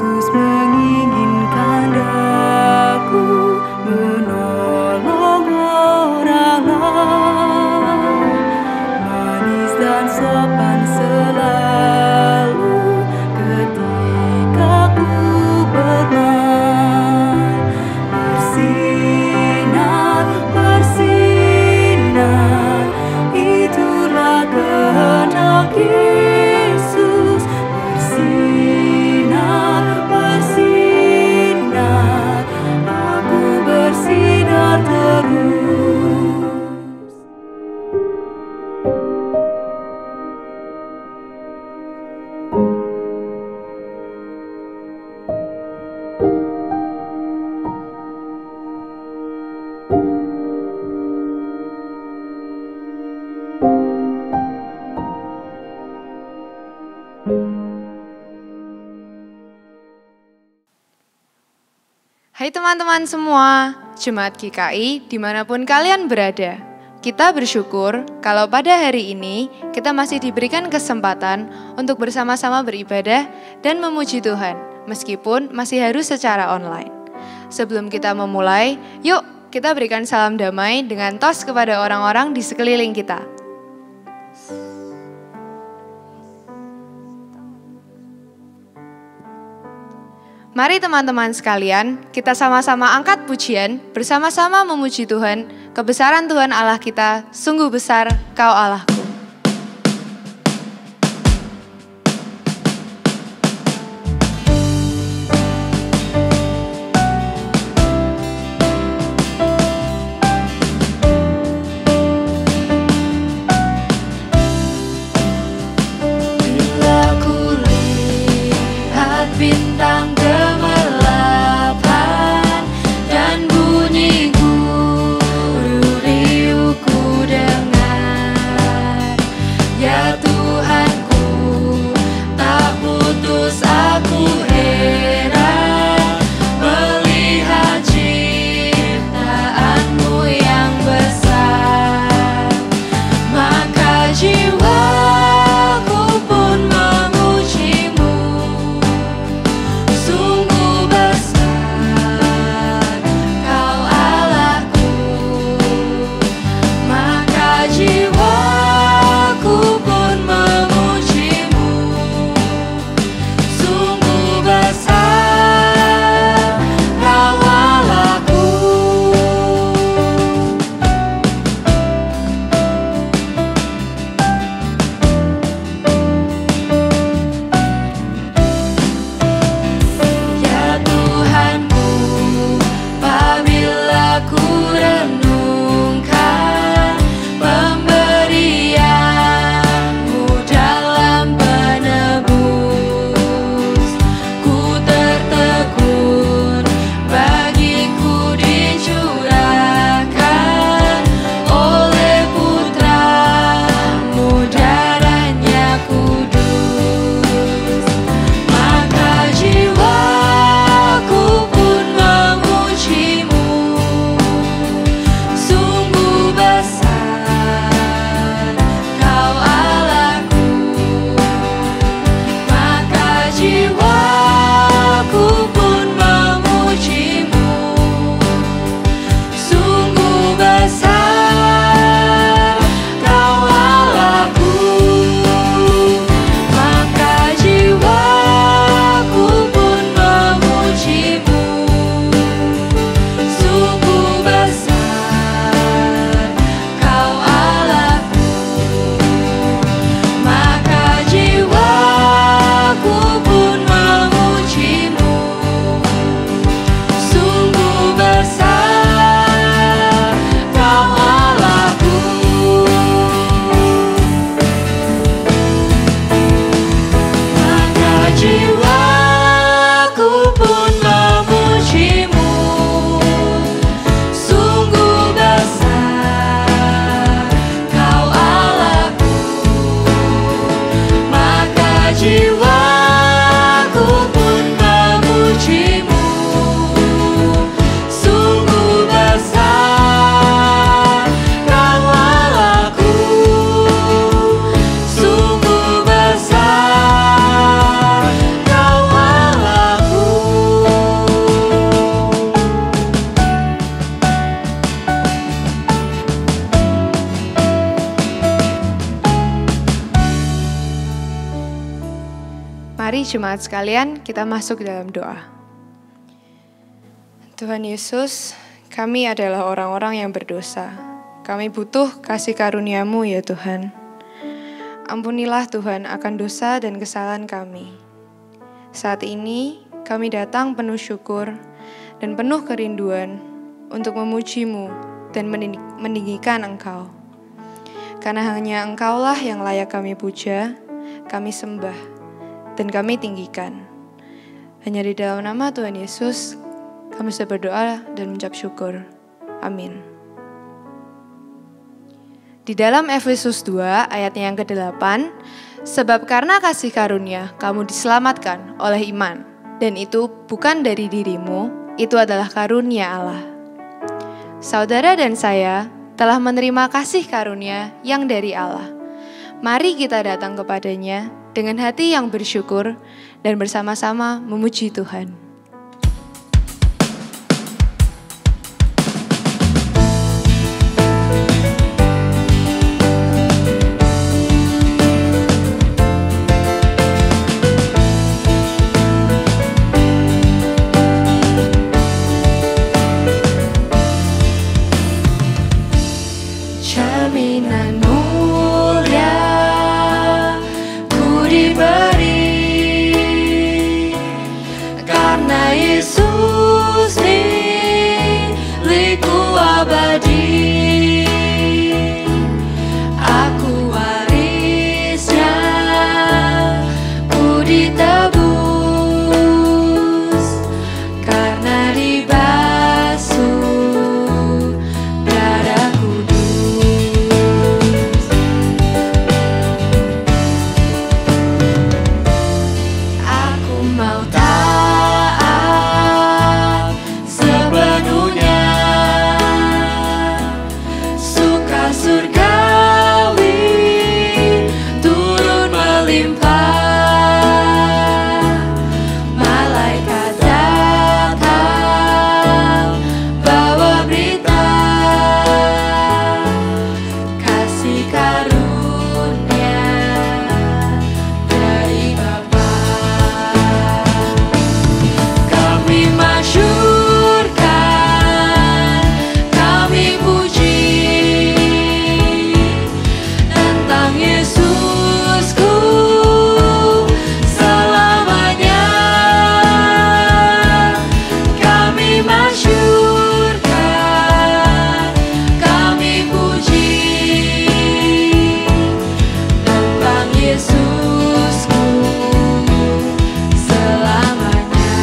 Yesus menginginkan aku menolong orang lain, manis dan sopan selalu ketika ku bermain. Bersinar, bersinar, itulah kehendak Yesus. Bersinar, bersinar, aku bersinar terus. Hai teman-teman semua, Jemaat GKI dimanapun kalian berada. Kita bersyukur kalau pada hari ini kita masih diberikan kesempatan untuk bersama-sama beribadah dan memuji Tuhan, meskipun masih harus secara online. Sebelum kita memulai, yuk kita berikan salam damai dengan tos kepada orang-orang di sekeliling kita. Mari teman-teman sekalian, kita sama-sama angkat pujian, bersama-sama memuji Tuhan. Kebesaran Tuhan Allah kita, sungguh besar, Kau Allahku. Bila ku lihat bintang kegelapan dan bunyi guru riuhku dengar, jemaat sekalian, kita masuk dalam doa. Tuhan Yesus, kami adalah orang-orang yang berdosa. Kami butuh kasih karunia-Mu ya Tuhan. Ampunilah Tuhan akan dosa dan kesalahan kami. Saat ini kami datang penuh syukur dan penuh kerinduan untuk memuji-Mu dan meninggikan Engkau. Karena hanya Engkaulah yang layak kami puja, kami sembah, dan kami tinggikan. Hanya di dalam nama Tuhan Yesus, kami sudah berdoa dan mengucap syukur. Amin. Di dalam Efesus 2 ayatnya yang ke-8, sebab karena kasih karunia kamu diselamatkan oleh iman, dan itu bukan dari dirimu, itu adalah karunia Allah. Saudara dan saya telah menerima kasih karunia yang dari Allah. Mari kita datang kepadanya dengan hati yang bersyukur dan bersama-sama memuji Tuhan. Jaminan mulia ku diberi karena Yesus milikku abadi. Aku warisnya, ku ditebus karena dibasuh darah kudus. Aku mau taat sepenuhnya, suka surgawi turun melimpah, malaikat datang bawa berita kasih karunia dari Bapa. Kami masyurkan, kami puji tentang Yesusku selamanya. Kami masyurkan, kami puji tentang Yesusku selamanya.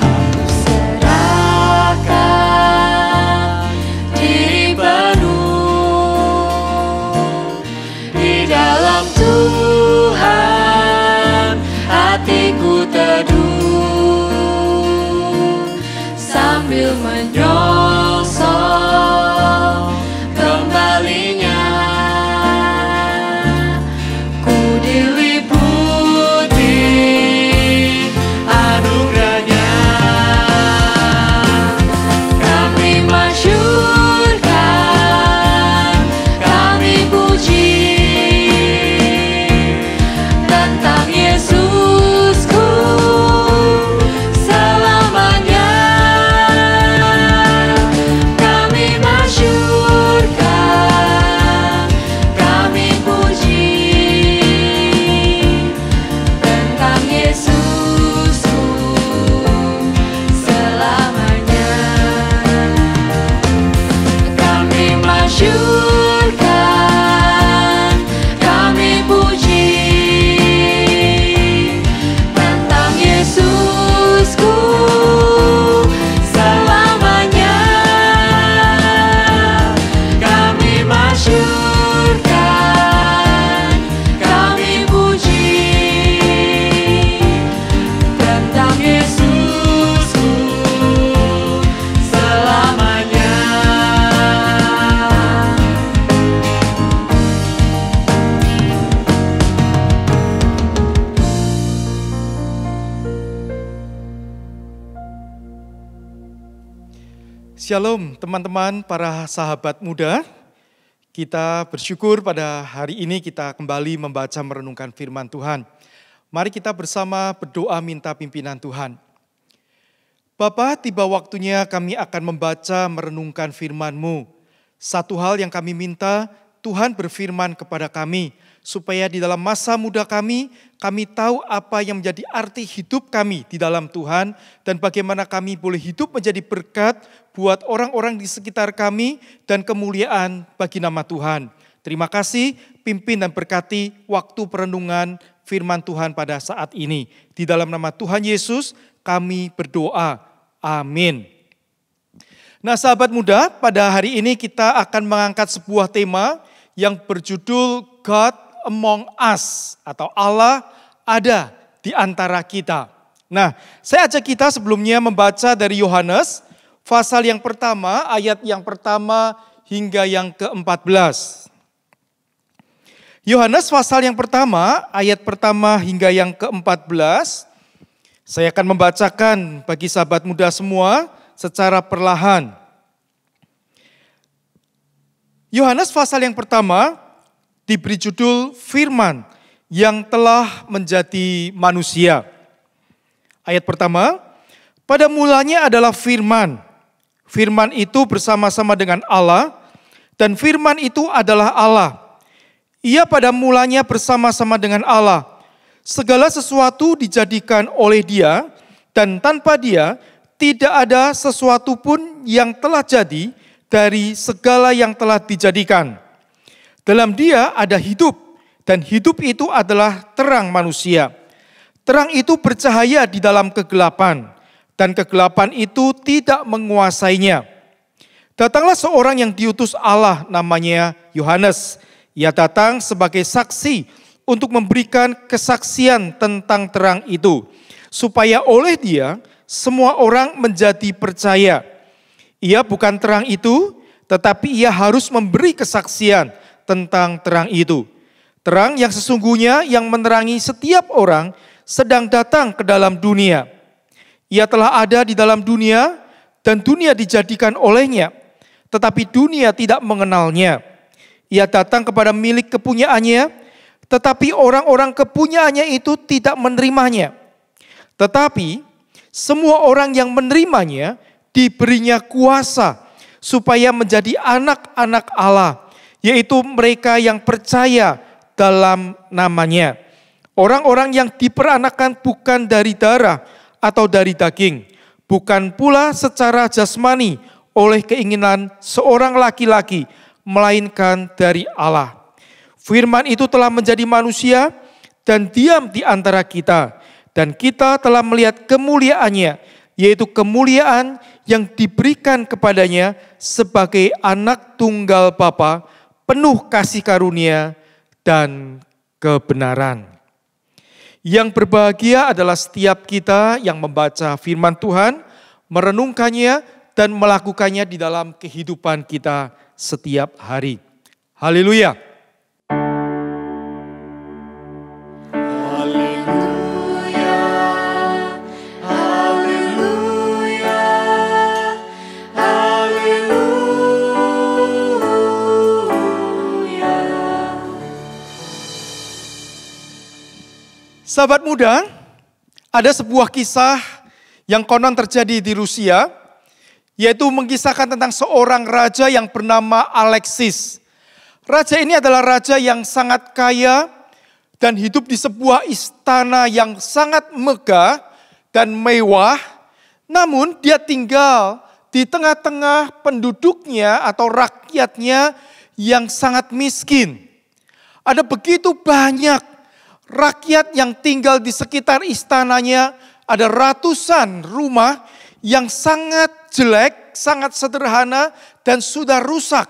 Aku serahkan diri penuh di dalam Tuhan, hatiku teduh sambil menyongsong kembalinya. Ku diliputi anugerahnya. Kami masyurkan, kami puji tentang Yesusku selamanya. Kami masyurkan, kami puji tentang Yesusku selamanya. Kami masyurkan, kami puji tentang Yesusku selamanya. Kami masyurkan, kami puji tentang Yesusku selamanya. Shalom teman-teman para sahabat muda. Kita bersyukur pada hari ini kita kembali membaca merenungkan firman Tuhan. Mari kita bersama berdoa minta pimpinan Tuhan. Bapa, tiba waktunya kami akan membaca merenungkan firman-Mu. Satu hal yang kami minta, Tuhan berfirman kepada kami, supaya di dalam masa muda kami tahu apa yang menjadi arti hidup kami di dalam Tuhan, dan bagaimana kami boleh hidup menjadi berkat buat orang-orang di sekitar kami, dan kemuliaan bagi nama Tuhan. Terima kasih, pimpin dan berkati waktu perenungan firman Tuhan pada saat ini. Di dalam nama Tuhan Yesus kami berdoa, amin. Nah sahabat muda, pada hari ini kita akan mengangkat sebuah tema yang berjudul God Among Us, atau Allah ada di antara kita. Nah, saya ajak kita sebelumnya membaca dari Yohanes, pasal yang pertama, ayat yang pertama hingga yang ke-14. Yohanes pasal yang pertama, ayat pertama hingga yang ke-14. Saya akan membacakan bagi sahabat muda semua secara perlahan. Yohanes pasal yang pertama diberi judul Firman yang telah menjadi manusia. Ayat pertama, pada mulanya adalah Firman. Firman itu bersama-sama dengan Allah, dan Firman itu adalah Allah. Ia pada mulanya bersama-sama dengan Allah. Segala sesuatu dijadikan oleh Dia, dan tanpa Dia tidak ada sesuatu pun yang telah jadi dari segala yang telah dijadikan. Dalam Dia ada hidup, dan hidup itu adalah terang manusia. Terang itu bercahaya di dalam kegelapan, dan kegelapan itu tidak menguasainya. Datanglah seorang yang diutus Allah, namanya Yohanes. Ia datang sebagai saksi untuk memberikan kesaksian tentang terang itu, supaya oleh Dia semua orang menjadi percaya. Ia bukan terang itu, tetapi ia harus memberi kesaksian tentang terang itu. Terang yang sesungguhnya yang menerangi setiap orang sedang datang ke dalam dunia. Ia telah ada di dalam dunia dan dunia dijadikan olehnya, tetapi dunia tidak mengenalnya. Ia datang kepada milik kepunyaannya, tetapi orang-orang kepunyaannya itu tidak menerimanya. Tetapi semua orang yang menerimanya diberinya kuasa supaya menjadi anak-anak Allah, yaitu mereka yang percaya dalam namanya. Orang-orang yang diperanakan bukan dari darah atau dari daging, bukan pula secara jasmani oleh keinginan seorang laki-laki, melainkan dari Allah. Firman itu telah menjadi manusia dan diam di antara kita, dan kita telah melihat kemuliaannya, yaitu kemuliaan yang diberikan kepadanya sebagai anak tunggal Bapa, penuh kasih karunia dan kebenaran. Yang berbahagia adalah setiap kita yang membaca firman Tuhan, merenungkannya dan melakukannya di dalam kehidupan kita setiap hari. Haleluya. Sahabat muda, ada sebuah kisah yang konon terjadi di Rusia, yaitu mengisahkan tentang seorang raja yang bernama Alexis. Raja ini adalah raja yang sangat kaya dan hidup di sebuah istana yang sangat megah dan mewah, namun dia tinggal di tengah-tengah penduduknya atau rakyatnya yang sangat miskin. Ada begitu banyak rakyat yang tinggal di sekitar istananya, ada ratusan rumah yang sangat jelek, sangat sederhana, dan sudah rusak.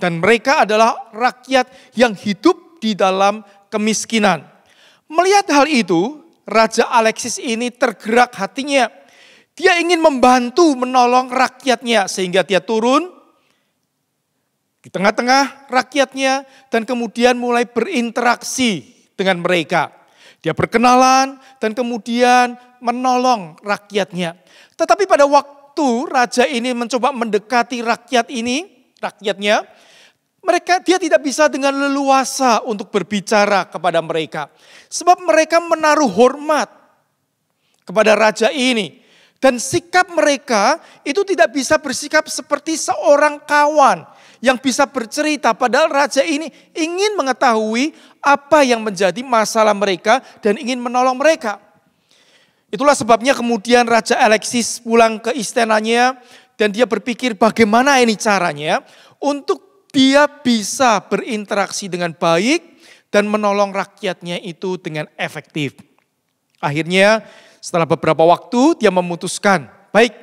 Dan mereka adalah rakyat yang hidup di dalam kemiskinan. Melihat hal itu, Raja Alexis ini tergerak hatinya. Dia ingin membantu, menolong rakyatnya, sehingga dia turun di tengah-tengah rakyatnya, dan kemudian mulai berinteraksi dengan mereka. Dia berkenalan dan kemudian menolong rakyatnya. Tetapi pada waktu raja ini mencoba mendekati rakyatnya, Dia tidak bisa dengan leluasa untuk berbicara kepada mereka. Sebab mereka menaruh hormat kepada raja ini. Dan sikap mereka itu tidak bisa bersikap seperti seorang kawan yang bisa bercerita. Padahal raja ini ingin mengetahui apa yang menjadi masalah mereka dan ingin menolong mereka. Itulah sebabnya kemudian Raja Alexis pulang ke istananya dan dia berpikir bagaimana ini caranya untuk dia bisa berinteraksi dengan baik dan menolong rakyatnya itu dengan efektif. Akhirnya setelah beberapa waktu dia memutuskan, baik,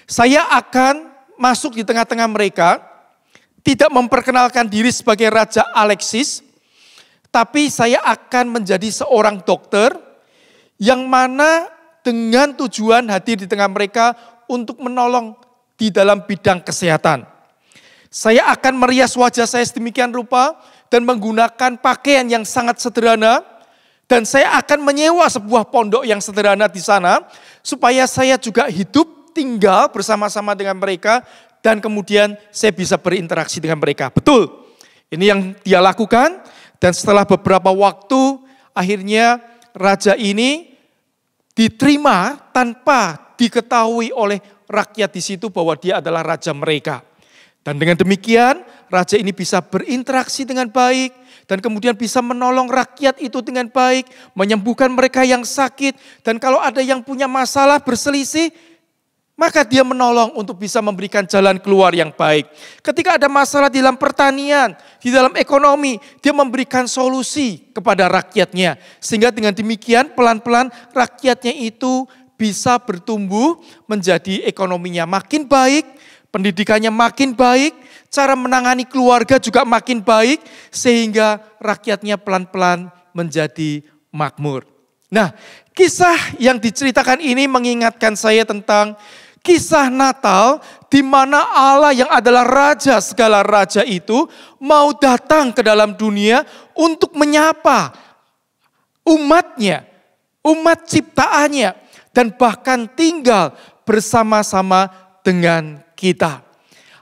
saya akan masuk di tengah-tengah mereka, tidak memperkenalkan diri sebagai Raja Alexis, tapi saya akan menjadi seorang dokter yang mana dengan tujuan hadir di tengah mereka untuk menolong di dalam bidang kesehatan. Saya akan merias wajah saya sedemikian rupa dan menggunakan pakaian yang sangat sederhana. Dan saya akan menyewa sebuah pondok yang sederhana di sana, supaya saya juga hidup, tinggal bersama-sama dengan mereka, dan kemudian saya bisa berinteraksi dengan mereka. Betul, ini yang dia lakukan, dan setelah beberapa waktu, akhirnya raja ini diterima tanpa diketahui oleh rakyat di situ bahwa dia adalah raja mereka. Dan dengan demikian, raja ini bisa berinteraksi dengan baik, dan kemudian bisa menolong rakyat itu dengan baik, menyembuhkan mereka yang sakit, dan kalau ada yang punya masalah berselisih, maka dia menolong untuk bisa memberikan jalan keluar yang baik. Ketika ada masalah di dalam pertanian, di dalam ekonomi, dia memberikan solusi kepada rakyatnya. Sehingga dengan demikian pelan-pelan rakyatnya itu bisa bertumbuh menjadi ekonominya makin baik, pendidikannya makin baik, cara menangani keluarga juga makin baik, sehingga rakyatnya pelan-pelan menjadi makmur. Nah, kisah yang diceritakan ini mengingatkan saya tentang kisah Natal di mana Allah yang adalah raja segala raja itu mau datang ke dalam dunia untuk menyapa umatnya, umat ciptaannya, dan bahkan tinggal bersama-sama dengan kita.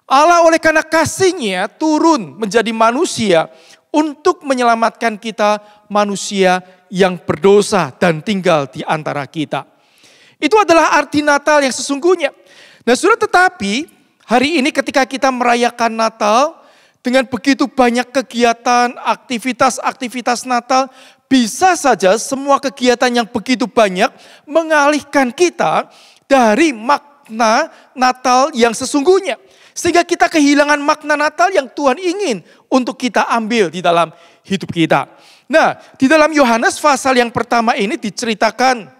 Allah oleh karena kasih-Nya turun menjadi manusia untuk menyelamatkan kita manusia yang berdosa dan tinggal di antara kita. Itu adalah arti Natal yang sesungguhnya. Nah, saudara, tetapi hari ini ketika kita merayakan Natal dengan begitu banyak kegiatan, aktivitas Natal, bisa saja semua kegiatan yang begitu banyak mengalihkan kita dari makna Natal yang sesungguhnya. Sehingga kita kehilangan makna Natal yang Tuhan ingin untuk kita ambil di dalam hidup kita. Nah, di dalam Yohanes pasal yang pertama ini diceritakan,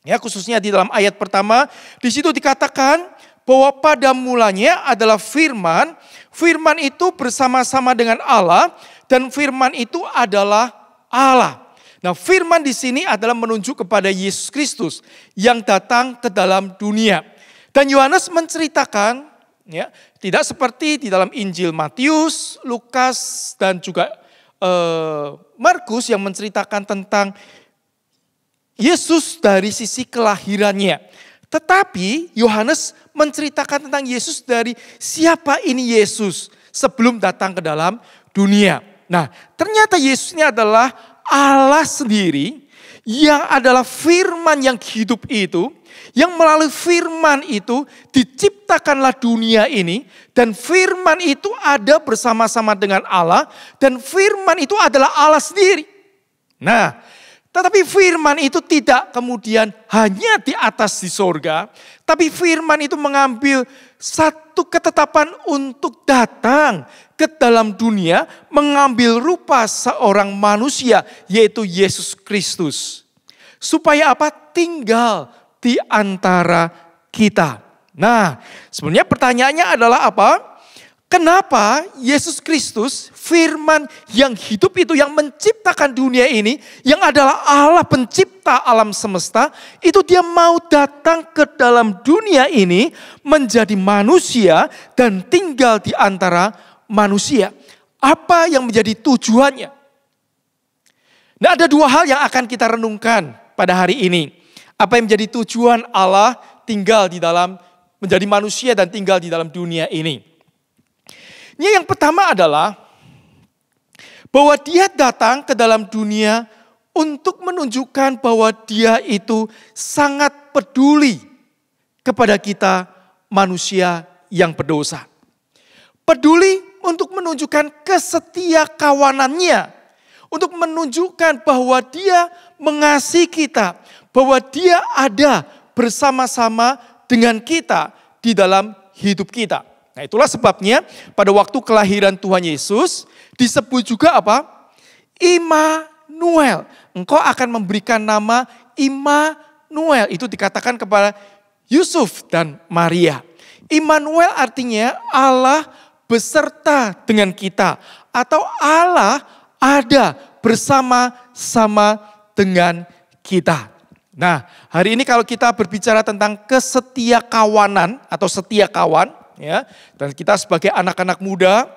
ya khususnya di dalam ayat pertama, di situ dikatakan bahwa pada mulanya adalah firman, firman itu bersama-sama dengan Allah, dan firman itu adalah Allah. Nah, firman di sini adalah menunjuk kepada Yesus Kristus yang datang ke dalam dunia. Dan Yohanes menceritakan, ya, tidak seperti di dalam Injil Matius, Lukas, dan juga Markus yang menceritakan tentang Yesus dari sisi kelahirannya. Tetapi Yohanes menceritakan tentang Yesus dari siapa ini Yesus sebelum datang ke dalam dunia. Nah, ternyata Yesus ini adalah Allah sendiri yang adalah firman yang hidup itu, yang melalui firman itu diciptakanlah dunia ini, dan firman itu ada bersama-sama dengan Allah, dan firman itu adalah Allah sendiri. Nah, tetapi firman itu tidak kemudian hanya di atas di sorga, tapi firman itu mengambil satu ketetapan untuk datang ke dalam dunia, mengambil rupa seorang manusia, yaitu Yesus Kristus. Supaya apa? Tinggal di antara kita. Nah, sebenarnya pertanyaannya adalah apa? Kenapa Yesus Kristus, firman yang hidup itu, yang menciptakan dunia ini, yang adalah Allah pencipta alam semesta, itu dia mau datang ke dalam dunia ini menjadi manusia dan tinggal di antara manusia. Apa yang menjadi tujuannya? Nah, ada dua hal yang akan kita renungkan pada hari ini. Apa yang menjadi tujuan Allah tinggal di dalam, menjadi manusia dan tinggal di dalam dunia ini. Yang pertama adalah bahwa dia datang ke dalam dunia untuk menunjukkan bahwa dia itu sangat peduli kepada kita manusia yang berdosa. Peduli untuk menunjukkan kesetiakawanannya, untuk menunjukkan bahwa dia mengasihi kita, bahwa dia ada bersama-sama dengan kita di dalam hidup kita. Nah, itulah sebabnya pada waktu kelahiran Tuhan Yesus disebut juga apa? Immanuel. Engkau akan memberikan nama Immanuel. Itu dikatakan kepada Yusuf dan Maria. Immanuel artinya Allah beserta dengan kita. Atau Allah ada bersama-sama dengan kita. Nah, hari ini kalau kita berbicara tentang kesetiakawanan atau setia kawan, ya, dan kita sebagai anak-anak muda,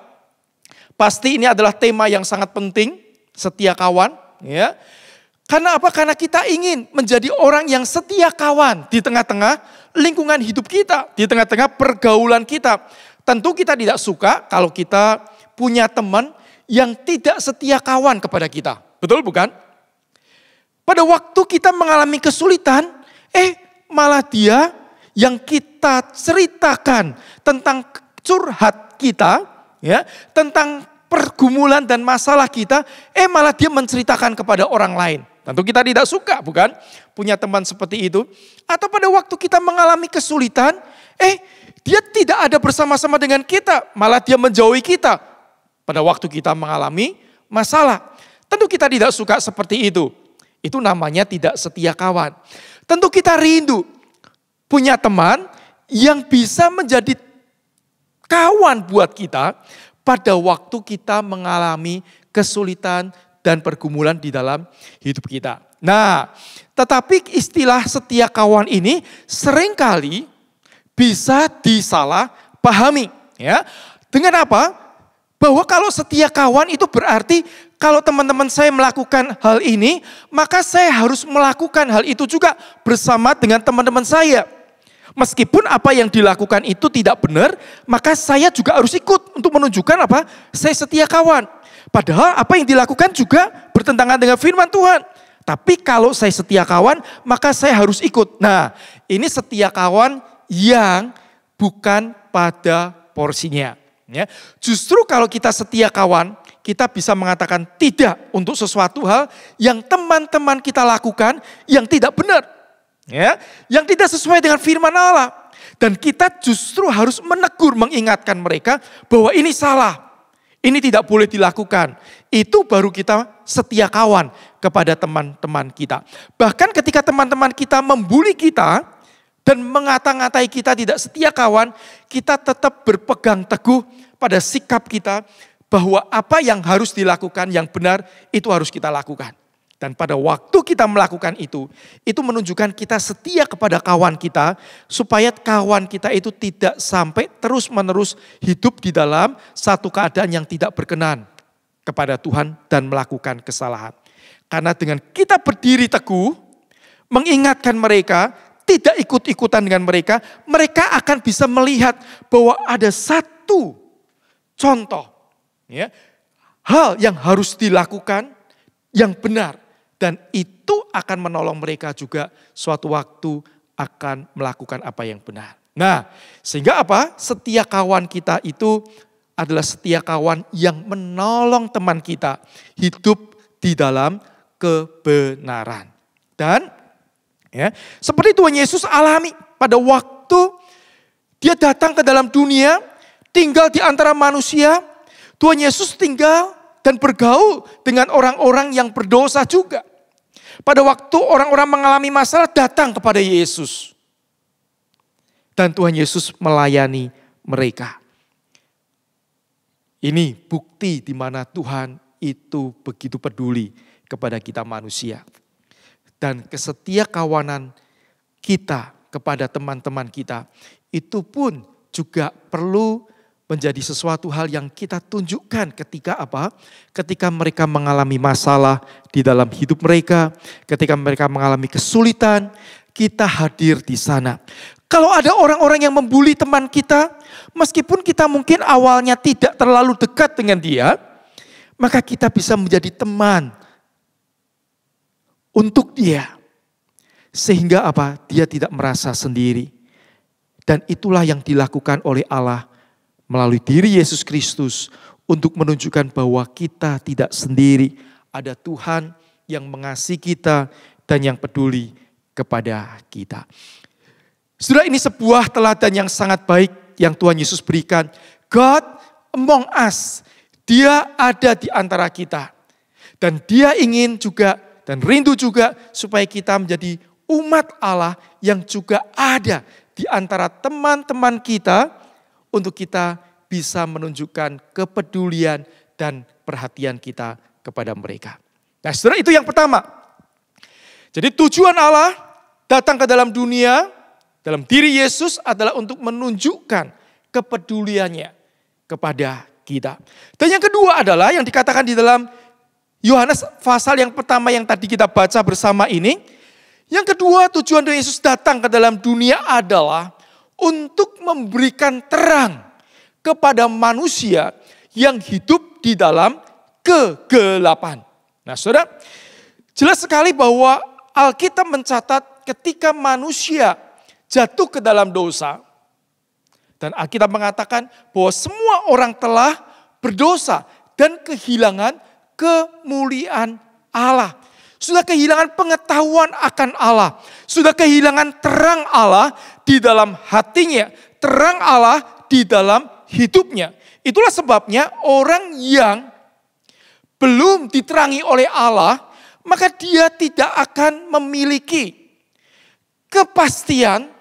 pasti ini adalah tema yang sangat penting, setia kawan, ya. Karena apa? Karena kita ingin menjadi orang yang setia kawan di tengah-tengah lingkungan hidup kita, di tengah-tengah pergaulan kita. Tentu kita tidak suka kalau kita punya teman yang tidak setia kawan kepada kita. Betul bukan? Pada waktu kita mengalami kesulitan, malah dia yang kita ceritakan tentang curhat kita, ya, tentang pergumulan dan masalah kita, malah dia menceritakan kepada orang lain. Tentu kita tidak suka, bukan? Punya teman seperti itu. Atau pada waktu kita mengalami kesulitan, dia tidak ada bersama-sama dengan kita, malah dia menjauhi kita. Pada waktu kita mengalami masalah. Tentu kita tidak suka seperti itu. Itu namanya tidak setia kawan. Tentu kita rindu punya teman yang bisa menjadi kawan buat kita pada waktu kita mengalami kesulitan dan pergumulan di dalam hidup kita. Nah, tetapi istilah setia kawan ini seringkali bisa disalahpahami. Ya. Dengan apa? Bahwa kalau setia kawan itu berarti kalau teman-teman saya melakukan hal ini, maka saya harus melakukan hal itu juga bersama dengan teman-teman saya. Meskipun apa yang dilakukan itu tidak benar, maka saya juga harus ikut untuk menunjukkan apa? Saya setia kawan. Padahal apa yang dilakukan juga bertentangan dengan firman Tuhan. Tapi kalau saya setia kawan, maka saya harus ikut. Nah, ini setia kawan yang bukan pada porsinya. Ya. Justru kalau kita setia kawan, kita bisa mengatakan tidak untuk sesuatu hal yang teman-teman kita lakukan yang tidak benar. Ya, yang tidak sesuai dengan firman Allah. Dan kita justru harus menegur, mengingatkan mereka bahwa ini salah. Ini tidak boleh dilakukan. Itu baru kita setia kawan kepada teman-teman kita. Bahkan ketika teman-teman kita membuli kita dan mengata-ngatai kita tidak setia kawan, kita tetap berpegang teguh pada sikap kita bahwa apa yang harus dilakukan yang benar itu harus kita lakukan. Dan pada waktu kita melakukan itu menunjukkan kita setia kepada kawan kita supaya kawan kita itu tidak sampai terus-menerus hidup di dalam satu keadaan yang tidak berkenan kepada Tuhan dan melakukan kesalahan. Karena dengan kita berdiri teguh, mengingatkan mereka, tidak ikut-ikutan dengan mereka, mereka akan bisa melihat bahwa ada satu contoh, ya, hal yang harus dilakukan yang benar. Dan itu akan menolong mereka juga suatu waktu akan melakukan apa yang benar. Nah, sehingga apa? Setia kawan kita itu adalah setia kawan yang menolong teman kita hidup di dalam kebenaran. Dan ya, seperti Tuhan Yesus alami pada waktu dia datang ke dalam dunia, tinggal di antara manusia, Tuhan Yesus tinggal dan bergaul dengan orang-orang yang berdosa juga. Pada waktu orang-orang mengalami masalah datang kepada Yesus. Dan Tuhan Yesus melayani mereka. Ini bukti di mana Tuhan itu begitu peduli kepada kita manusia. Dan kesetia kawanan kita kepada teman-teman kita itu pun juga perlu menjadi sesuatu hal yang kita tunjukkan ketika apa? Ketika mereka mengalami masalah di dalam hidup mereka, ketika mereka mengalami kesulitan, kita hadir di sana. Kalau ada orang-orang yang membuli teman kita, meskipun kita mungkin awalnya tidak terlalu dekat dengan dia, maka kita bisa menjadi teman untuk dia. Sehingga apa? Dia tidak merasa sendiri. Dan itulah yang dilakukan oleh Allah melalui diri Yesus Kristus untuk menunjukkan bahwa kita tidak sendiri. Ada Tuhan yang mengasihi kita dan yang peduli kepada kita. Saudara, ini sebuah teladan yang sangat baik yang Tuhan Yesus berikan. God among us. Dia ada di antara kita. Dan dia ingin juga dan rindu juga supaya kita menjadi umat Allah yang juga ada di antara teman-teman kita untuk kita bisa menunjukkan kepedulian dan perhatian kita kepada mereka. Nah, saudara, itu yang pertama. Jadi tujuan Allah datang ke dalam dunia, dalam diri Yesus adalah untuk menunjukkan kepeduliannya kepada kita. Dan yang kedua adalah yang dikatakan di dalam Yohanes pasal yang pertama yang tadi kita baca bersama ini. Yang kedua, tujuan dari Yesus datang ke dalam dunia adalah untuk memberikan terang kepada manusia yang hidup di dalam kegelapan. Nah, saudara, jelas sekali bahwa Alkitab mencatat ketika manusia jatuh ke dalam dosa, dan Alkitab mengatakan bahwa semua orang telah berdosa dan kehilangan kemuliaan Allah. Sudah kehilangan pengetahuan akan Allah. Sudah kehilangan terang Allah di dalam hatinya. Terang Allah di dalam hidupnya. Itulah sebabnya orang yang belum diterangi oleh Allah, maka dia tidak akan memiliki kepastian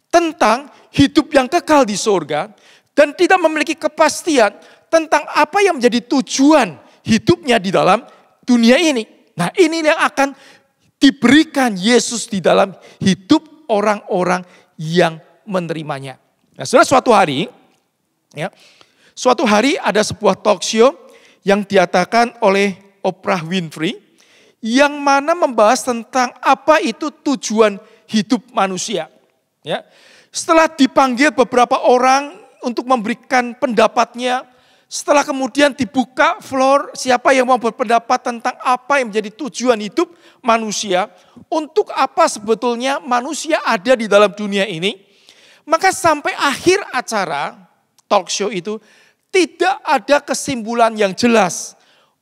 tentang hidup yang kekal di surga dan tidak memiliki kepastian tentang apa yang menjadi tujuan hidupnya di dalam dunia ini. Nah, ini yang akan diberikan Yesus di dalam hidup orang-orang yang menerimanya. Nah, saudara, suatu hari ada sebuah talk show yang diadakan oleh Oprah Winfrey yang mana membahas tentang apa itu tujuan hidup manusia. Ya. Setelah dipanggil beberapa orang untuk memberikan pendapatnya, setelah kemudian dibuka floor siapa yang mau berpendapat tentang apa yang menjadi tujuan hidup manusia, untuk apa sebetulnya manusia ada di dalam dunia ini, maka sampai akhir acara talk show itu tidak ada kesimpulan yang jelas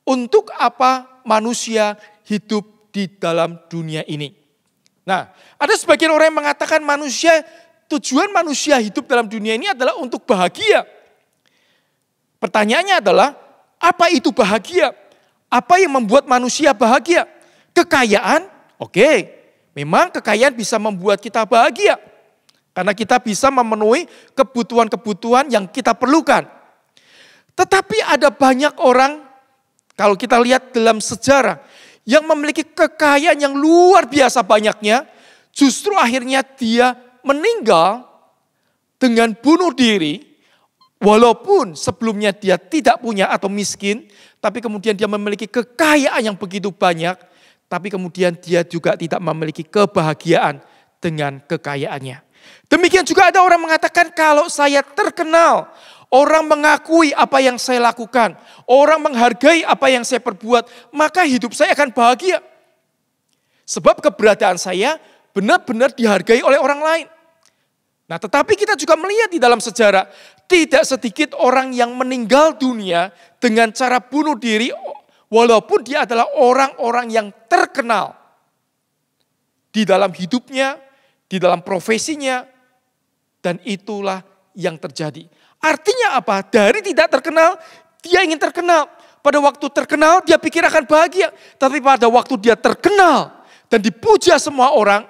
untuk apa manusia hidup di dalam dunia ini. Nah, ada sebagian orang yang mengatakan tujuan manusia hidup dalam dunia ini adalah untuk bahagia. Pertanyaannya adalah, apa itu bahagia? Apa yang membuat manusia bahagia? Kekayaan? Oke, memang kekayaan bisa membuat kita bahagia. Karena kita bisa memenuhi kebutuhan-kebutuhan yang kita perlukan. Tetapi ada banyak orang, kalau kita lihat dalam sejarah, yang memiliki kekayaan yang luar biasa banyaknya, justru akhirnya dia meninggal dengan bunuh diri, walaupun sebelumnya dia tidak punya atau miskin, tapi kemudian dia memiliki kekayaan yang begitu banyak, tapi kemudian dia juga tidak memiliki kebahagiaan dengan kekayaannya. Demikian juga ada orang mengatakan, kalau saya terkenal, orang mengakui apa yang saya lakukan, orang menghargai apa yang saya perbuat, maka hidup saya akan bahagia. Sebab keberadaan saya benar-benar dihargai oleh orang lain. Nah, tetapi kita juga melihat di dalam sejarah, tidak sedikit orang yang meninggal dunia dengan cara bunuh diri, walaupun dia adalah orang-orang yang terkenal di dalam hidupnya, di dalam profesinya, dan itulah yang terjadi. Artinya apa? Dari tidak terkenal, dia ingin terkenal. Pada waktu terkenal, dia pikir akan bahagia. Tapi pada waktu dia terkenal dan dipuja semua orang,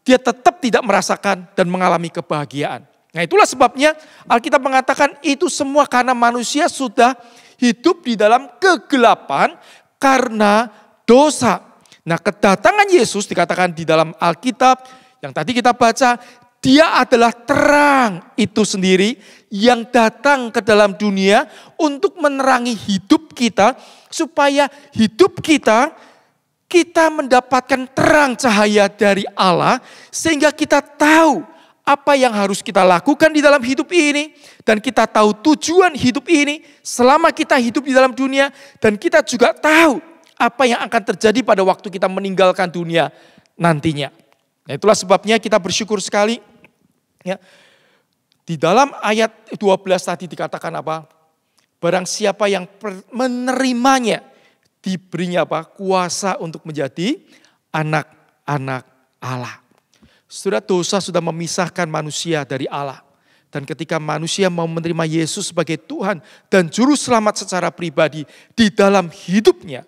dia tetap tidak merasakan dan mengalami kebahagiaan. Nah, itulah sebabnya Alkitab mengatakan itu semua karena manusia sudah hidup di dalam kegelapan karena dosa. Nah, kedatangan Yesus dikatakan di dalam Alkitab yang tadi kita baca, dia adalah terang itu sendiri yang datang ke dalam dunia untuk menerangi hidup kita, supaya hidup kita mendapatkan terang cahaya dari Allah, sehingga kita tahu apa yang harus kita lakukan di dalam hidup ini, dan kita tahu tujuan hidup ini selama kita hidup di dalam dunia, dan kita juga tahu apa yang akan terjadi pada waktu kita meninggalkan dunia nantinya. Nah, itulah sebabnya kita bersyukur sekali. Ya, di dalam ayat 12 tadi dikatakan apa? Barang siapa yang menerimanya, diberinya apa? Kuasa untuk menjadi anak-anak Allah. Saudara, dosa sudah memisahkan manusia dari Allah. Dan ketika manusia mau menerima Yesus sebagai Tuhan dan Juru Selamat secara pribadi di dalam hidupnya,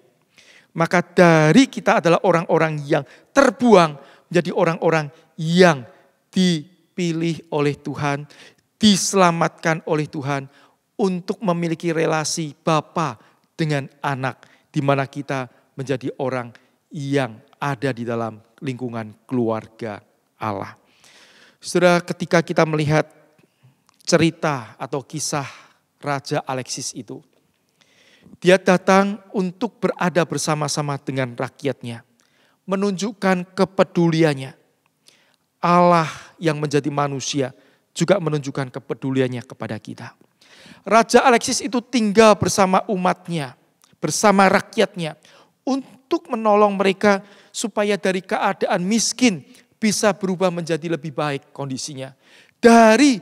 maka dari kita adalah orang-orang yang terbuang menjadi orang-orang yang dipilih oleh Tuhan, diselamatkan oleh Tuhan untuk memiliki relasi Bapa dengan anak, di mana kita menjadi orang yang ada di dalam lingkungan keluarga Allah. Saudara, ketika kita melihat cerita atau kisah Raja Alexis itu, dia datang untuk berada bersama-sama dengan rakyatnya, menunjukkan kepeduliannya. Allah yang menjadi manusia juga menunjukkan kepeduliannya kepada kita. Raja Alexis itu tinggal bersama umatnya, bersama rakyatnya, untuk menolong mereka supaya dari keadaan miskin bisa berubah menjadi lebih baik kondisinya. Dari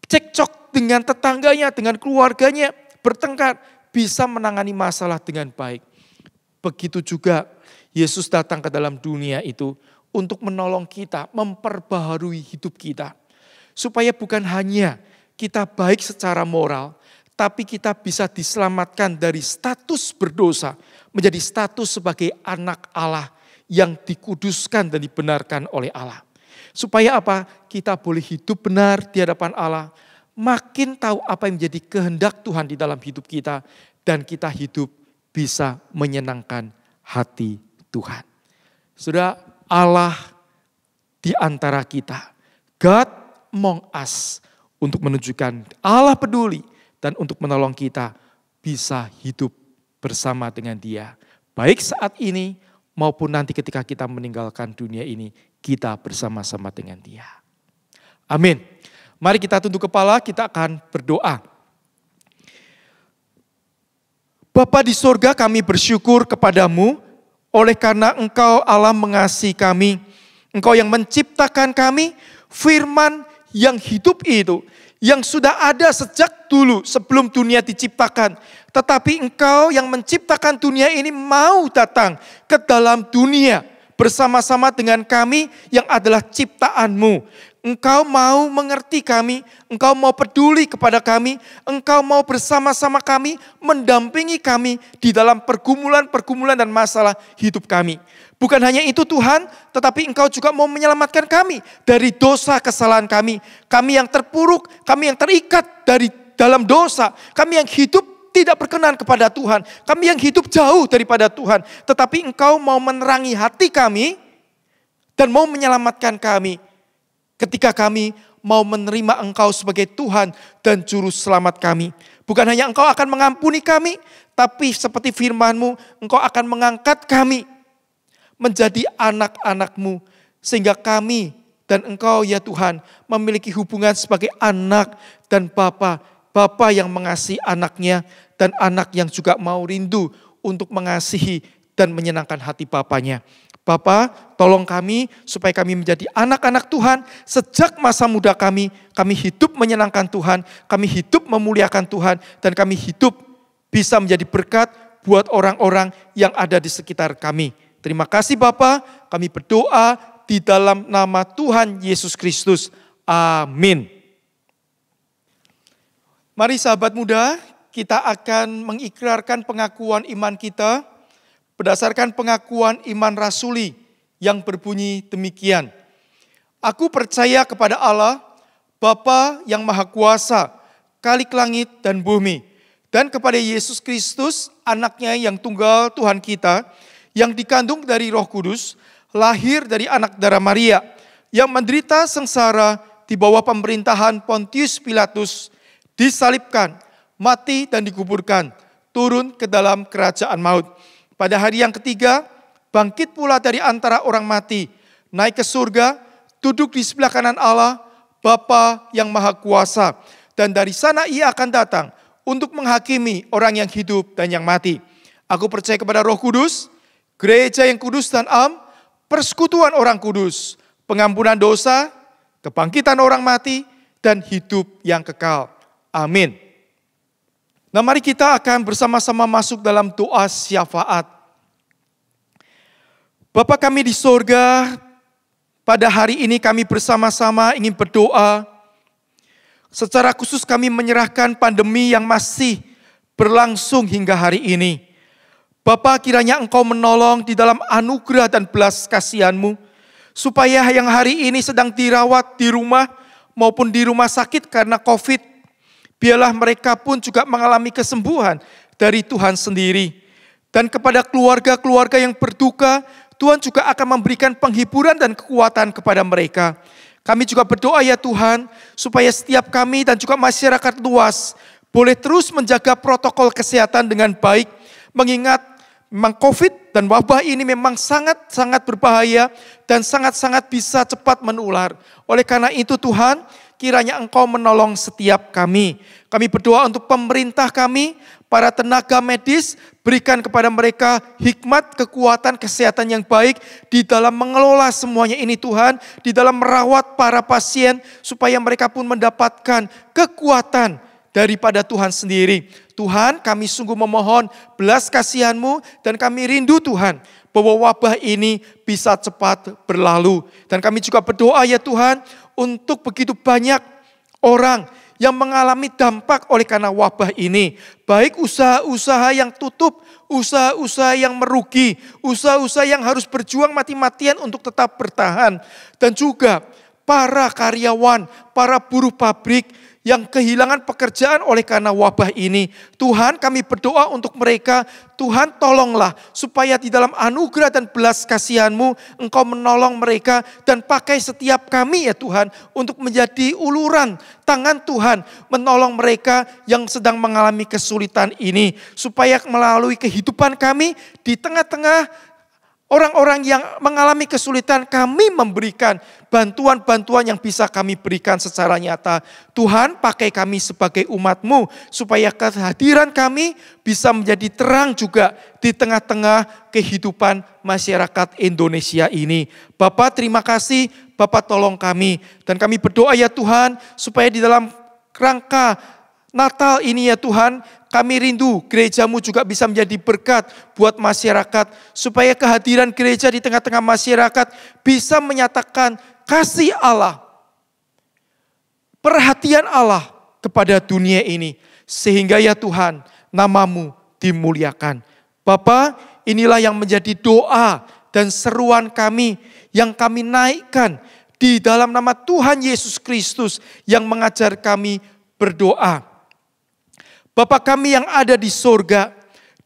cekcok dengan tetangganya, dengan keluarganya, bertengkar, bisa menangani masalah dengan baik. Begitu juga Yesus datang ke dalam dunia itu untuk menolong kita, memperbaharui hidup kita. Supaya bukan hanya kita baik secara moral, tapi kita bisa diselamatkan dari status berdosa, menjadi status sebagai anak Allah yang dikuduskan dan dibenarkan oleh Allah. Supaya apa? Kita boleh hidup benar di hadapan Allah, makin tahu apa yang menjadi kehendak Tuhan di dalam hidup kita, dan kita hidup bisa menyenangkan hati Tuhan. Saudara, Allah di antara kita, God among us, untuk menunjukkan Allah peduli dan untuk menolong kita bisa hidup bersama dengan Dia. Baik saat ini maupun nanti ketika kita meninggalkan dunia ini, kita bersama-sama dengan Dia. Amin. Mari kita tunduk kepala, kita akan berdoa. Bapa di sorga, kami bersyukur kepadamu oleh karena Engkau Allah mengasihi kami. Engkau yang menciptakan kami, firman yang hidup itu, yang sudah ada sejak dulu sebelum dunia diciptakan. Tetapi Engkau yang menciptakan dunia ini mau datang ke dalam dunia bersama-sama dengan kami yang adalah ciptaan-Mu. Engkau mau mengerti kami, Engkau mau peduli kepada kami, Engkau mau bersama-sama kami, mendampingi kami di dalam pergumulan-pergumulan dan masalah hidup kami. Bukan hanya itu Tuhan, tetapi Engkau juga mau menyelamatkan kami dari dosa kesalahan kami. Kami yang terpuruk, kami yang terikat dari dalam dosa, kami yang hidup tidak berkenan kepada Tuhan, kami yang hidup jauh daripada Tuhan. Tetapi Engkau mau menerangi hati kami dan mau menyelamatkan kami. Ketika kami mau menerima Engkau sebagai Tuhan dan Juru Selamat kami. Bukan hanya Engkau akan mengampuni kami, tapi seperti firman-Mu, Engkau akan mengangkat kami menjadi anak-anak-Mu. Sehingga kami dan Engkau ya Tuhan memiliki hubungan sebagai anak dan Bapa. Bapa yang mengasihi anaknya dan anak yang juga mau rindu untuk mengasihi dan menyenangkan hati Bapanya. Bapa, tolong kami supaya kami menjadi anak-anak Tuhan sejak masa muda kami. Kami hidup menyenangkan Tuhan, kami hidup memuliakan Tuhan, dan kami hidup bisa menjadi berkat buat orang-orang yang ada di sekitar kami. Terima kasih Bapa, kami berdoa di dalam nama Tuhan Yesus Kristus. Amin. Mari sahabat muda, kita akan mengikrarkan pengakuan iman kita berdasarkan pengakuan iman rasuli yang berbunyi demikian. Aku percaya kepada Allah, Bapa yang Maha Kuasa, Khalik langit dan bumi, dan kepada Yesus Kristus, anaknya yang tunggal Tuhan kita, yang dikandung dari Roh Kudus, lahir dari anak darah Maria, yang menderita sengsara di bawah pemerintahan Pontius Pilatus, disalibkan, mati dan dikuburkan, turun ke dalam kerajaan maut. Pada hari yang ketiga, bangkit pula dari antara orang mati, naik ke surga, duduk di sebelah kanan Allah, Bapa yang Maha Kuasa. Dan dari sana ia akan datang untuk menghakimi orang yang hidup dan yang mati. Aku percaya kepada Roh Kudus, gereja yang kudus dan am, persekutuan orang kudus, pengampunan dosa, kebangkitan orang mati, dan hidup yang kekal. Amin. Nah, mari kita akan bersama-sama masuk dalam doa syafaat. Bapa kami di sorga, pada hari ini kami bersama-sama ingin berdoa. Secara khusus kami menyerahkan pandemi yang masih berlangsung hingga hari ini. Bapa, kiranya Engkau menolong di dalam anugerah dan belas kasihan-Mu, supaya yang hari ini sedang dirawat di rumah maupun di rumah sakit karena COVID, biarlah mereka pun juga mengalami kesembuhan dari Tuhan sendiri. Dan kepada keluarga-keluarga yang berduka, Tuhan juga akan memberikan penghiburan dan kekuatan kepada mereka. Kami juga berdoa ya Tuhan, supaya setiap kami dan juga masyarakat luas boleh terus menjaga protokol kesehatan dengan baik, mengingat memang COVID dan wabah ini memang sangat-sangat berbahaya dan sangat-sangat bisa cepat menular. Oleh karena itu Tuhan, kiranya Engkau menolong setiap kami. Kami berdoa untuk pemerintah kami, para tenaga medis, berikan kepada mereka hikmat, kekuatan, kesehatan yang baik di dalam mengelola semuanya ini Tuhan, di dalam merawat para pasien, supaya mereka pun mendapatkan kekuatan daripada Tuhan sendiri. Tuhan, kami sungguh memohon belas kasihan-Mu dan kami rindu Tuhan, bahwa wabah ini bisa cepat berlalu. Dan kami juga berdoa ya Tuhan, untuk begitu banyak orang yang mengalami dampak oleh karena wabah ini. Baik usaha-usaha yang tutup, usaha-usaha yang merugi, usaha-usaha yang harus berjuang mati-matian untuk tetap bertahan. Dan juga para karyawan, para buruh pabrik yang kehilangan pekerjaan oleh karena wabah ini. Tuhan, kami berdoa untuk mereka. Tuhan, tolonglah supaya di dalam anugerah dan belas kasihan-Mu Engkau menolong mereka dan pakai setiap kami ya Tuhan untuk menjadi uluran tangan Tuhan, menolong mereka yang sedang mengalami kesulitan ini, supaya melalui kehidupan kami di tengah-tengah orang-orang yang mengalami kesulitan, kami memberikan bantuan-bantuan yang bisa kami berikan secara nyata. Tuhan, pakai kami sebagai umat-Mu, supaya kehadiran kami bisa menjadi terang juga di tengah-tengah kehidupan masyarakat Indonesia ini. Bapak, terima kasih, Bapak tolong kami. Dan kami berdoa ya Tuhan, supaya di dalam rangka Natal ini ya Tuhan, kami rindu gereja-Mu juga bisa menjadi berkat buat masyarakat. Supaya kehadiran gereja di tengah-tengah masyarakat bisa menyatakan kasih Allah, perhatian Allah kepada dunia ini. Sehingga ya Tuhan, nama-Mu dimuliakan. Bapa, inilah yang menjadi doa dan seruan kami yang kami naikkan di dalam nama Tuhan Yesus Kristus yang mengajar kami berdoa. Bapa kami yang ada di sorga,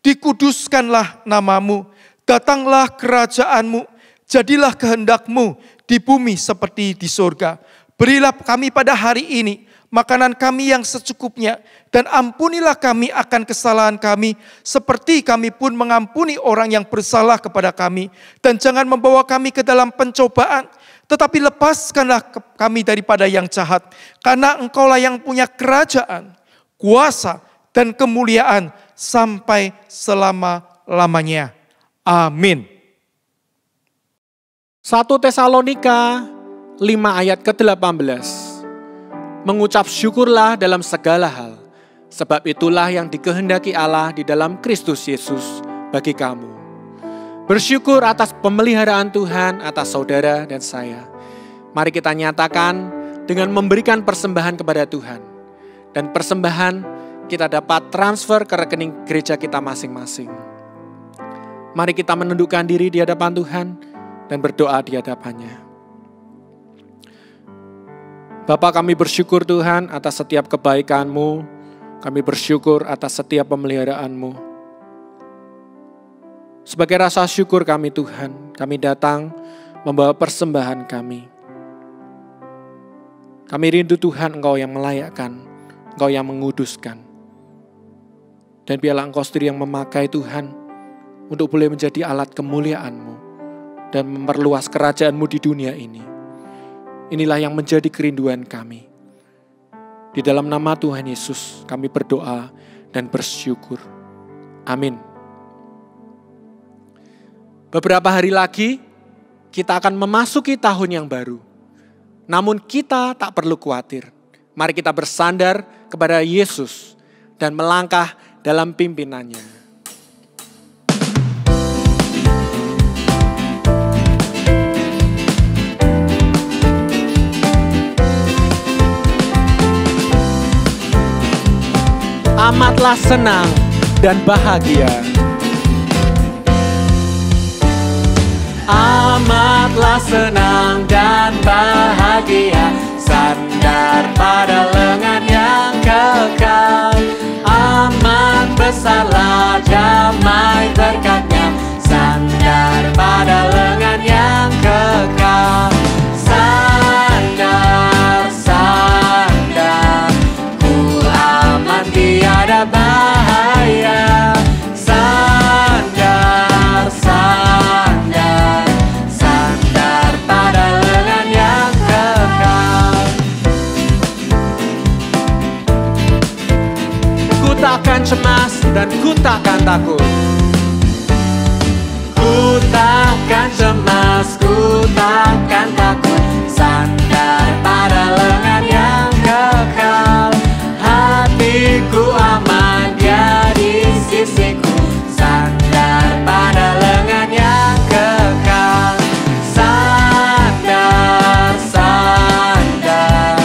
dikuduskanlah nama-Mu, datanglah kerajaan-Mu, jadilah kehendak-Mu di bumi seperti di sorga. Berilah kami pada hari ini makanan kami yang secukupnya, dan ampunilah kami akan kesalahan kami, seperti kami pun mengampuni orang yang bersalah kepada kami. Dan jangan membawa kami ke dalam pencobaan, tetapi lepaskanlah kami daripada yang jahat. Karena Engkaulah yang punya kerajaan, kuasa, dan kemuliaan sampai selama-lamanya. Amin. 1 Tesalonika 5 ayat ke-18. Mengucap syukurlah dalam segala hal, sebab itulah yang dikehendaki Allah di dalam Kristus Yesus bagi kamu. Bersyukur atas pemeliharaan Tuhan atas saudara dan saya. Mari kita nyatakan dengan memberikan persembahan kepada Tuhan. Dan persembahan kita dapat transfer ke rekening gereja kita masing-masing. Mari kita menundukkan diri di hadapan Tuhan dan berdoa di hadapannya. Bapa, kami bersyukur Tuhan atas setiap kebaikan-Mu. Kami bersyukur atas setiap pemeliharaan-Mu. Sebagai rasa syukur kami Tuhan, kami datang membawa persembahan kami. Kami rindu Tuhan, Engkau yang melayakkan, Engkau yang menguduskan. Dan biarlah Engkau sendiri yang memakai Tuhan untuk boleh menjadi alat kemuliaan-Mu dan memperluas kerajaan-Mu di dunia ini. Inilah yang menjadi kerinduan kami. Di dalam nama Tuhan Yesus kami berdoa dan bersyukur. Amin. Beberapa hari lagi kita akan memasuki tahun yang baru. Namun kita tak perlu khawatir. Mari kita bersandar kepada Yesus dan melangkah dalam pimpinannya. Amatlah senang dan bahagia. Amatlah senang dan bahagia, sandar pada lengan yang kekal. Amat besarlah damai berkatnya, sandar pada lengan yang kekal. Sandar, sandar, ku aman tiada bahaya. Sandar, sandar, sandar pada lengan yang kekal. Ku takkan cemas dan ku takkan takut. Ku takkan cemas, ku takkan takut, sandar pada lengan yang kekal. Hatiku aman, dia di sisiku, sandar pada lengan yang kekal. Sandar, sandar,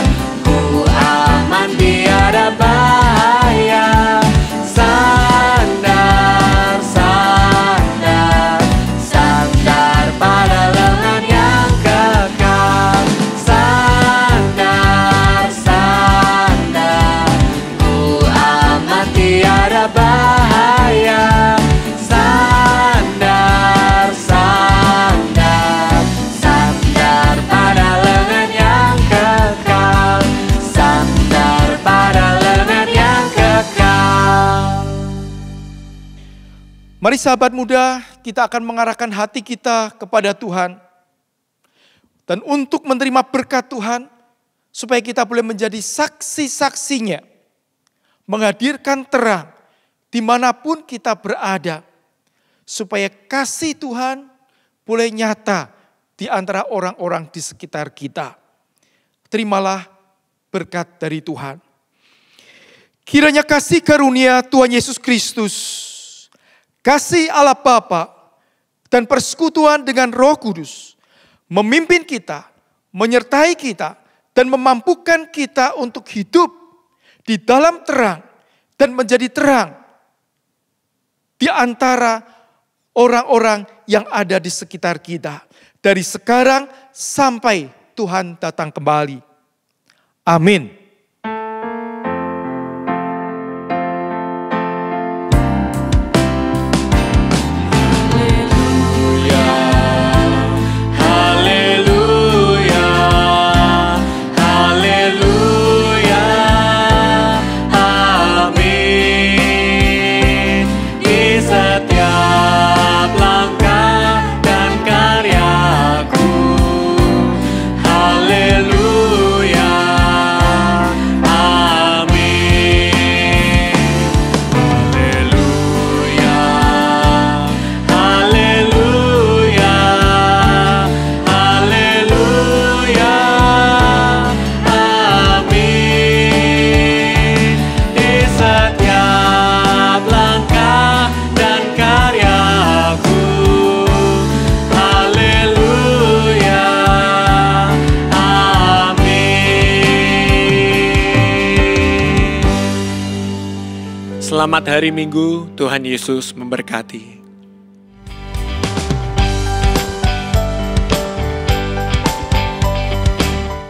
ku aman tiada bahaya. Sandar, sandar, sandar pada lengan yang kekal. Sandar, sandar, ku aman tiada bahaya. Sandar, sandar, sandar pada lengan yang kekal. Sandar pada lengan yang kekal. Mari sahabat muda, kita akan mengarahkan hati kita kepada Tuhan. Dan untuk menerima berkat Tuhan, supaya kita boleh menjadi saksi-saksinya. Menghadirkan terang dimanapun kita berada. Supaya kasih Tuhan boleh nyata di antara orang-orang di sekitar kita. Terimalah berkat dari Tuhan. Kiranya kasih karunia Tuhan Yesus Kristus, kasih Allah Bapa, dan persekutuan dengan Roh Kudus memimpin kita, menyertai kita, dan memampukan kita untuk hidup di dalam terang dan menjadi terang di antara orang-orang yang ada di sekitar kita. Dari sekarang sampai Tuhan datang kembali. Amin. Haleluya, haleluya, amin. Di setiap langkah dan karyaku, haleluya, amin. Haleluya, haleluya, haleluya, amin. Di setiap langkah dan karyaku, haleluya, amin. Selamat hari Minggu, Tuhan Yesus memberkati.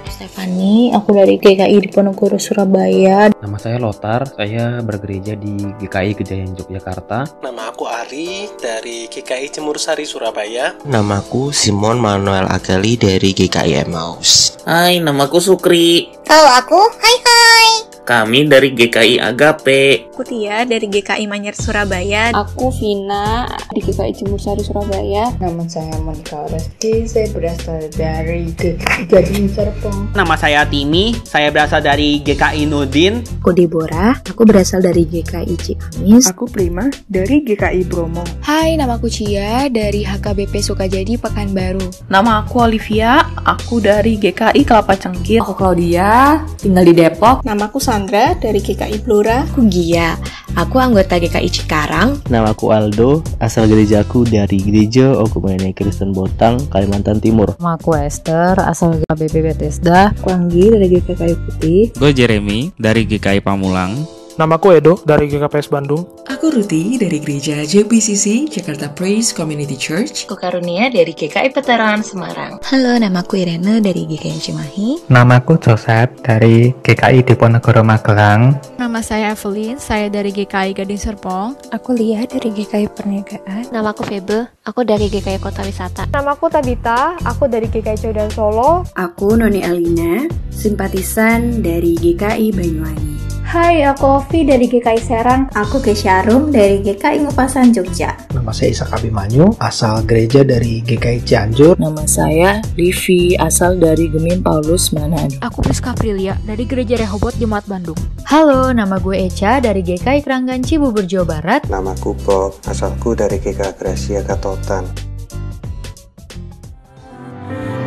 Stefani, aku dari GKI Diponegoro Surabaya. Nama saya Lotar, saya bergereja di GKI Gejayan Yogyakarta. Nama aku Ari dari GKI Jemur Sari Surabaya. Namaku Simon Manuel Agali dari GKI Emmaus. Hai, namaku Sukri. Kalau aku, hai. Kami dari GKI Agape. Aku Tia dari GKI Manyar Surabaya. Aku Vina di GKI Jemur Sari Surabaya. Nama saya Monika Reski, saya berasal dari GKI Gading Serpong. Nama saya Timi, saya berasal dari GKI Nudin. Aku Deborah, aku berasal dari GKI Ciamis. Aku Prima dari GKI Bromo. Hai, nama aku Cia dari HKBP Sukajadi Pekanbaru. Nama aku Olivia, aku dari GKI Kelapa Cengkir. Aku Claudia, tinggal di Depok. Namaku Sandra dari GKI Blora. Aku Gia, aku anggota GKI Cikarang. Nama aku Aldo, asal gerejaku dari Gereja Okumene Kristen Botang, Kalimantan Timur. Nama aku Esther, asal GKBP Bethesda. Aku Anggi dari GKI Putih. Gue Jeremy dari GKI Pamulang. Namaku Edo dari GKPS Bandung. Aku Ruti dari Gereja JPCC Jakarta Praise Community Church. Aku Karunia dari GKI Veteran Semarang. Halo, namaku Irene dari GKI Cimahi. Namaku Joseph dari GKI Diponegoro Magelang. Nama saya Evelyn, saya dari GKI Gading Serpong. Aku Lia dari GKI Perniagaan. Namaku Febe, aku dari GKI Kota Wisata. Namaku Tabita, aku dari GKI Codan Solo. Aku Noni Alina, simpatisan dari GKI Banyuwangi. Hai, aku Ovi dari GKI Serang. Aku Kesyarum dari GKI Ngupasan Jogja. Nama saya Ishak Abimanyu, asal gereja dari GKI Cianjur. Nama saya Livi, asal dari Gemim Paulus Manado. Aku Priska Aprilia dari Gereja Rehobot Jemaat Bandung. Halo, nama gue Eca dari GKI Keranggan Cibubur, Jawa Barat. Namaku Bob, asalku dari GKI Gracia Katotan.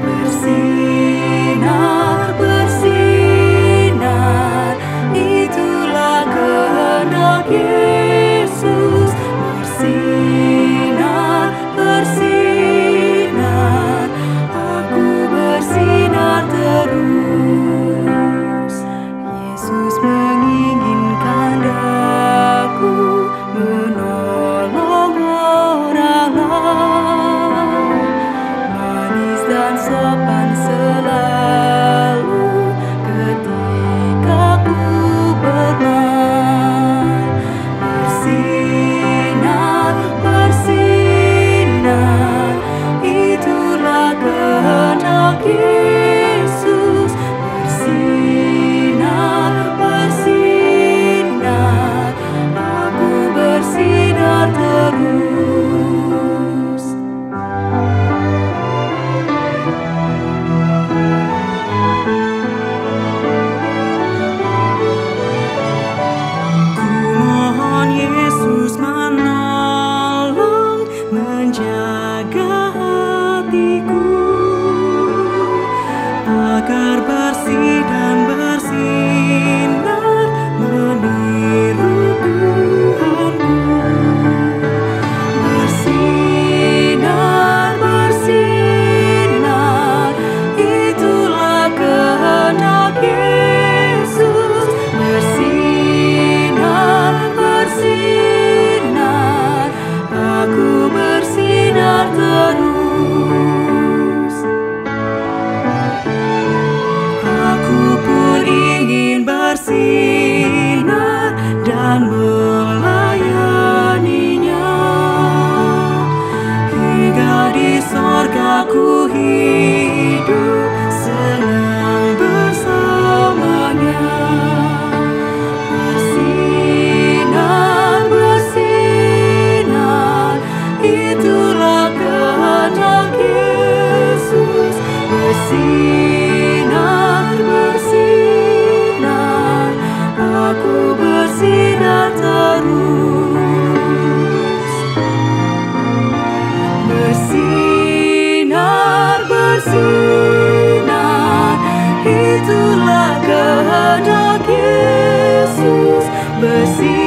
Bersinar, bersinar, itulah kehendak Yesus. Bersinar, bersinar, aku bersinar terus. Yesus menginginkan aku menolong orang lain, manis dan sopan selalu ketika ku bermain. Bersinar, bersinar, itulah kehendak Yesus. Bersinar, bersinar, aku bersinar terus. Ku mohon Yesus menolong, menjaga hatiku agar bersih dan bersinar meniru Tuhanku. Bersinar, bersinar, itulah kehendak Yesus. Bersinar, bersinar, aku bersinar terus. Aku pun ingin bersinar dan melayaninya, hingga di sorga ku hidup senang bersamanya. Bersinar, bersinar, itulah kehendak Yesus. Bersinar, bersinar, aku bersinar terus. Bersinar, bersinar, itulah kehendak Yesus. Bersinar,